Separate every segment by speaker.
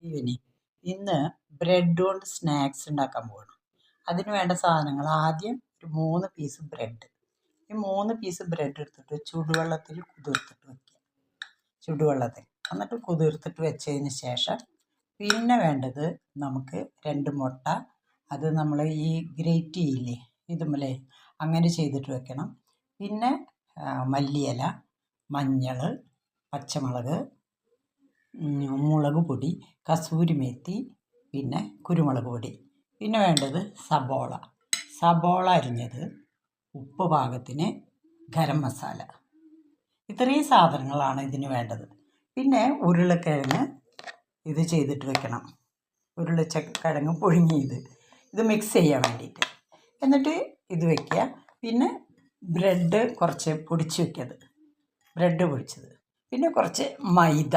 Speaker 1: ഇവനി ഇന്ന് ബ്രെഡ് കൊണ്ട് സ്നാക്സ് ഉണ്ടാക്കാൻ പോകണം. അതിന് വേണ്ട സാധനങ്ങൾ ആദ്യം ഒരു 3 പീസ് ബ്രെഡ്. ഈ 3 പീസ് ബ്രെഡ് എടുത്തിട്ട് ചുടുവെള്ളത്തിൽ കുതിർത്തിട്ട് വയ്ക്കുക. ചുടുവെള്ളത്തിൽ എന്നിട്ട് കുതിർത്തിട്ട് വെച്ചതിന് ശേഷം പിന്നെ വേണ്ടത് നമുക്ക് 2 മുട്ട. അത് നമ്മൾ ഈ ഗ്രേറ്റ് ചെയ്യില്ലേ ഇതുമല്ലേ, അങ്ങനെ ചെയ്തിട്ട് വെക്കണം. പിന്നെ മല്ലിയില, മഞ്ഞൾ, പച്ചമുളക്, മുളക് പൊടി, കസൂരി മേത്തി, പിന്നെ കുരുമുളക് പൊടി. പിന്നെ വേണ്ടത് സബോള അരിഞ്ഞത്, ഉപ്പ് പാകത്തിന്, ഗരം മസാല. ഇത്രയും സാധനങ്ങളാണ് ഇതിന് വേണ്ടത്. പിന്നെ ഉരുളക്കിഴങ്ങ് ഇത് ചെയ്തിട്ട് വെക്കണം. ഉരുളക്കിഴങ്ങ് പുഴുങ്ങിയത് ഇത് മിക്സ് ചെയ്യാൻ വേണ്ടിയിട്ട്. എന്നിട്ട് ഇത് വയ്ക്കുക. പിന്നെ ബ്രെഡ് കുറച്ച് പൊടിച്ച് വയ്ക്കത്, ബ്രെഡ് പൊടിച്ചത്. പിന്നെ കുറച്ച് മൈദ.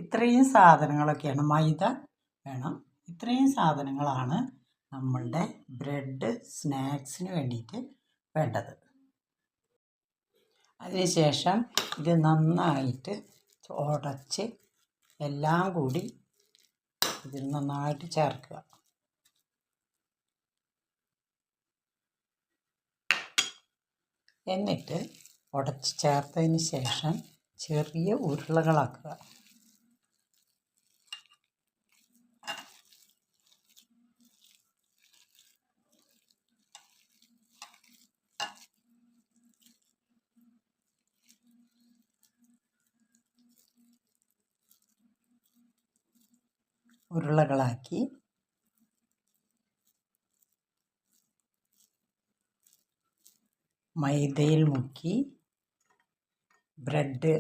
Speaker 1: ഇത്രയും സാധനങ്ങളൊക്കെയാണ്, മൈദ വേണം. ഇത്രയും സാധനങ്ങളാണ് നമ്മളുടെ ബ്രെഡ് സ്നാക്സിന് വേണ്ടിയിട്ട് വേണ്ടത്. അതിനുശേഷം ഇത് നന്നായിട്ട് ഉടച്ച് എല്ലാം കൂടി ഇതിൽ നന്നായിട്ട് ചേർക്കുക. എന്നിട്ട് ഉടച്ച് ചേർത്തതിന് ശേഷം ചെറിയ ഉരുളകളാക്കുക. ഉരുളകളാക്കി മൈദയിൽ മുക്കി ബ്രെഡ്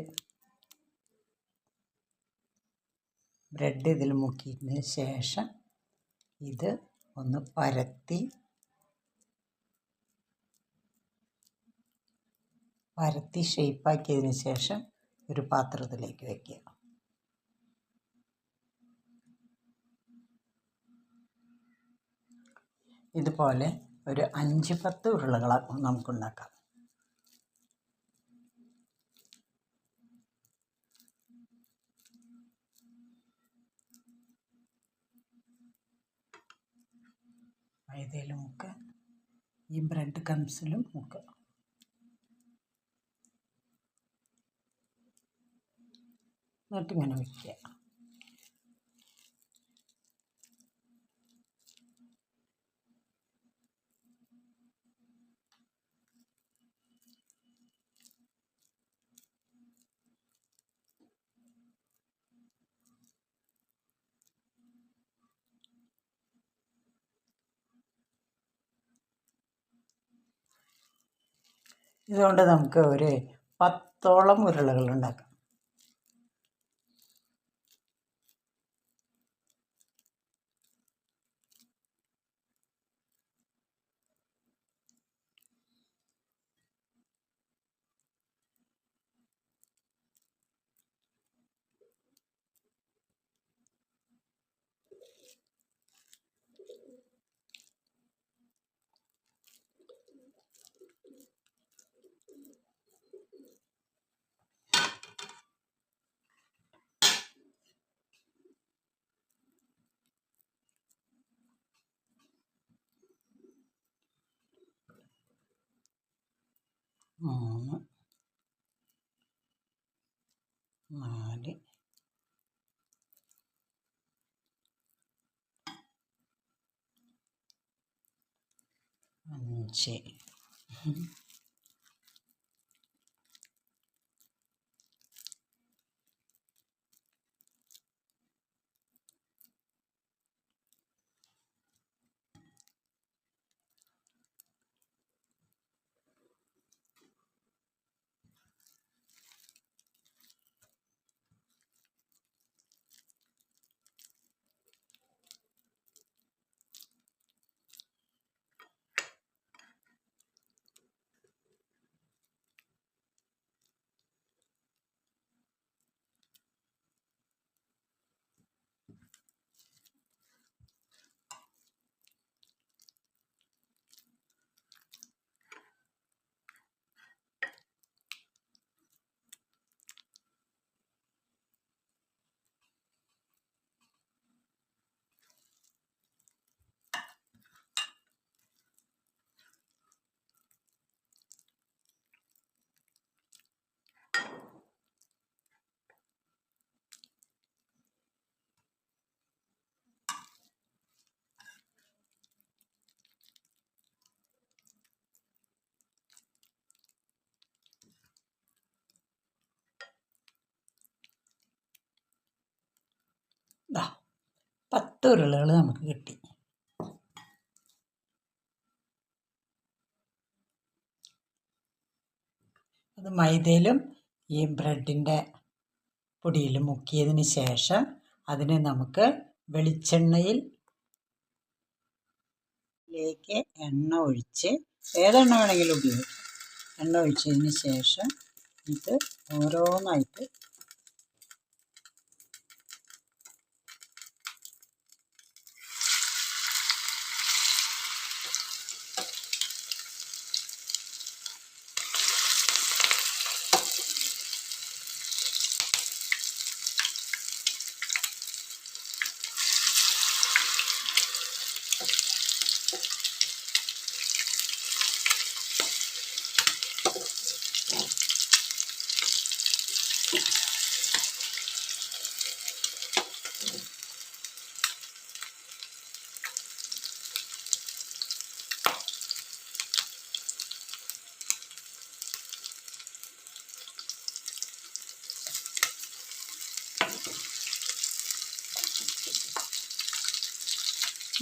Speaker 1: ഇതിൽ മുക്കിയതിന് ശേഷം ഇത് ഒന്ന് പരത്തി ഷേപ്പാക്കിയതിന് ശേഷം ഒരു പാത്രത്തിലേക്ക് വയ്ക്കുക. ഇതുപോലെ ഒരു 5-10 ഉരുളകൾ നമുക്കുണ്ടാക്കാം. മൈദയിൽ മുക്കുക, ഈ ബ്രെഡ് കംസിലും മുക്കുക. എന്നിട്ടിങ്ങനെ വയ്ക്കുക. ഇതുകൊണ്ട് നമുക്ക് ഒരു 10ഓളം ഉരുളകൾ ഉണ്ടാക്കാം. മൂന്ന്, 4, 5. 10 ഉരുളകൾ നമുക്ക് കിട്ടി. അത് മൈദയിലും ഈ ബ്രെഡിൻ്റെ പൊടിയിലും മുക്കിയതിന് ശേഷം അതിനെ നമുക്ക് വെളിച്ചെണ്ണയിലേക്ക് എണ്ണ ഒഴിച്ച്, ഏതെണ്ണ വേണമെങ്കിലും ഉപയോഗിക്കാം. എണ്ണ ഒഴിച്ചതിന് ശേഷം ഇത് ഓരോന്നായിട്ട്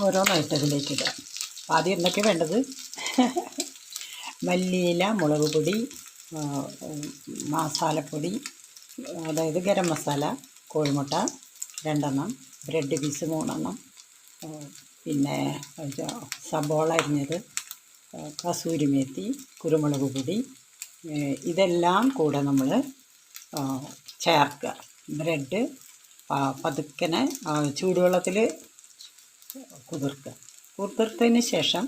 Speaker 1: ഓരോന്നായിട്ട് അതിലേക്ക് ഇടുക. ആദ്യം എന്തൊക്കെ വേണ്ടത്? മല്ലിയില, മുളക് പൊടി, മസാലപ്പൊടി, അതായത് ഗരം മസാല, കോഴിമുട്ട 2 ബ്രെഡ് പീസ് 3 പിന്നെ സബോള അരിഞ്ഞത്, കസൂരി മേത്തി, കുരുമുളക് പൊടി, ഇതെല്ലാം കൂടെ നമ്മൾ ചേർക്കുക. ബ്രെഡ് പതുക്കനെ ചൂടുവെള്ളത്തിൽ കുതിർത്തതിന് ശേഷം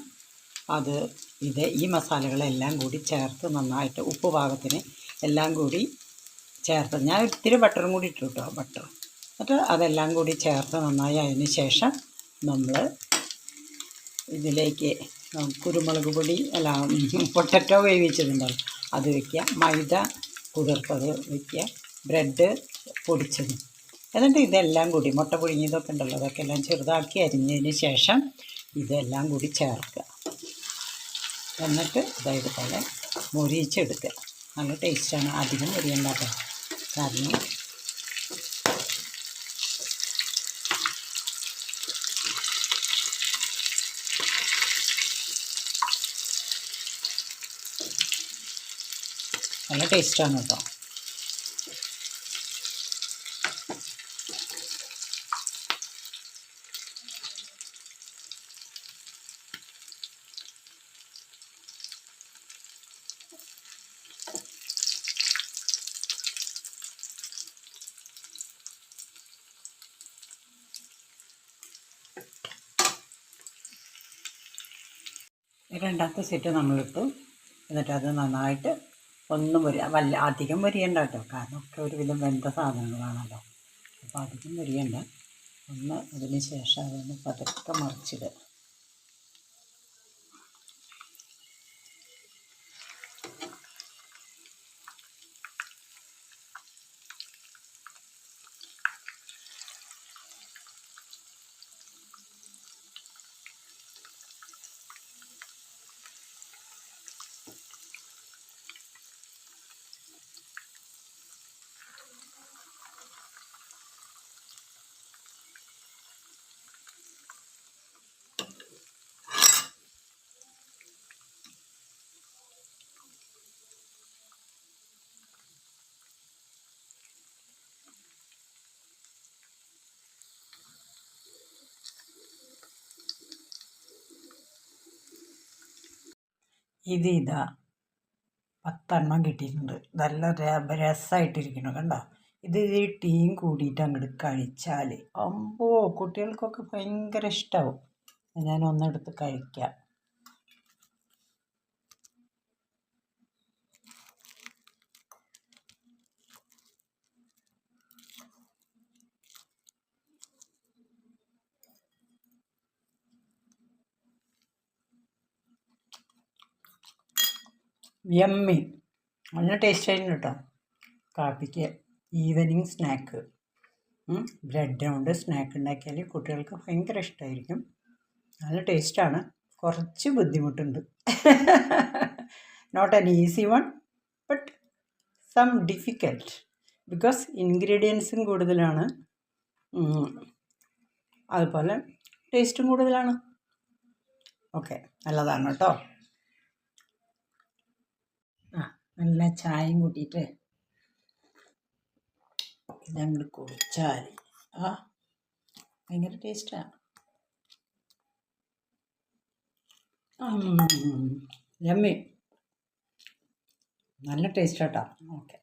Speaker 1: ഈ മസാലകളെല്ലാം കൂടി ചേർത്ത് നന്നായിട്ട് ഉപ്പ് പാകത്തിന് എല്ലാം കൂടി ചേർത്ത്, ഞാൻ ഇത്തിരി ബട്ടറും കൂടി ഇട്ടു കേട്ടോ, എന്നിട്ട് അതെല്ലാം കൂടി ചേർത്ത് നന്നായി അതിന് ശേഷം നമ്മൾ ഇതിലേക്ക് കുരുമുളക് പൊടി പൊട്ടറ്റോ വേവിച്ചതുണ്ടാവും അത് വയ്ക്കുക, മൈദ കുതിർത്തത് വയ്ക്കുക, ബ്രെഡ് പൊടിച്ചത്, എന്നിട്ട് ഇതെല്ലാം കൂടി മുട്ട പുഴുങ്ങിയതൊക്കെ ഉണ്ടല്ലോ അതൊക്കെ എല്ലാം ചെറുതാക്കി അരിഞ്ഞതിന് ശേഷം ഇതെല്ലാം കൂടി ചേർക്കുക. എന്നിട്ട് ഇതുപോലെ മൊരിയിച്ചെടുക്കുക. നല്ല ടേസ്റ്റാണ്. അധികം മൊരിയണ്ട കേട്ടോ, കാരണം നല്ല ടേസ്റ്റാണ് കേട്ടോ. രണ്ടാമത്തെ സെറ്റ് നമ്മളിട്ടു. എന്നിട്ട് അത് നന്നായിട്ട് ഒന്നും അധികം മൊരിയണ്ട കേട്ടോ, കാരണം ഒക്കെ ഒരുവിധം വെന്ത സാധനങ്ങളാണല്ലോ, അപ്പോൾ അധികം മൊരിയണ്ട. അതിന് ശേഷം അതൊന്ന് പതുക്കെ മറിച്ചിടുക. ഇതാ 10 കിട്ടിയിട്ടുണ്ട്. നല്ല രസമായിട്ടിരിക്കണം കണ്ടോ. ഇത് ഈ ടീം കൂടിയിട്ട് അങ്ങോട്ട് കഴിച്ചാൽ കുട്ടികൾക്കൊക്കെ ഭയങ്കര ഇഷ്ടമാവും. ഞാൻ ഒന്നെടുത്ത് കഴിക്കാം. യമ്മി, നല്ല ടേസ്റ്റ് ആയിരുന്നു കേട്ടോ. കാപ്പിക്ക് ഈവനിങ് സ്നാക്ക്, ബ്രെഡ് കൊണ്ട് സ്നാക്ക് ഉണ്ടാക്കിയാൽ കുട്ടികൾക്ക് ഭയങ്കര ഇഷ്ടമായിരിക്കും. നല്ല ടേസ്റ്റാണ്. കുറച്ച് ബുദ്ധിമുട്ടുണ്ട്. Not an easy one, but some difficult because ഇൻഗ്രീഡിയൻസും കൂടുതലാണ്. അതുപോലെ ടേസ്റ്റും കൂടുതലാണ്. ഓക്കെ, നല്ലതാണ് കേട്ടോ. നല്ല ചായയും കൂട്ടിയിട്ട് ഇതങ്ങോട്ട് കുടിച്ചാൽ ഭയങ്കര ടേസ്റ്റാണ്. യമ്മി, നല്ല ടേസ്റ്റ് കേട്ടോ. ഓക്കെ.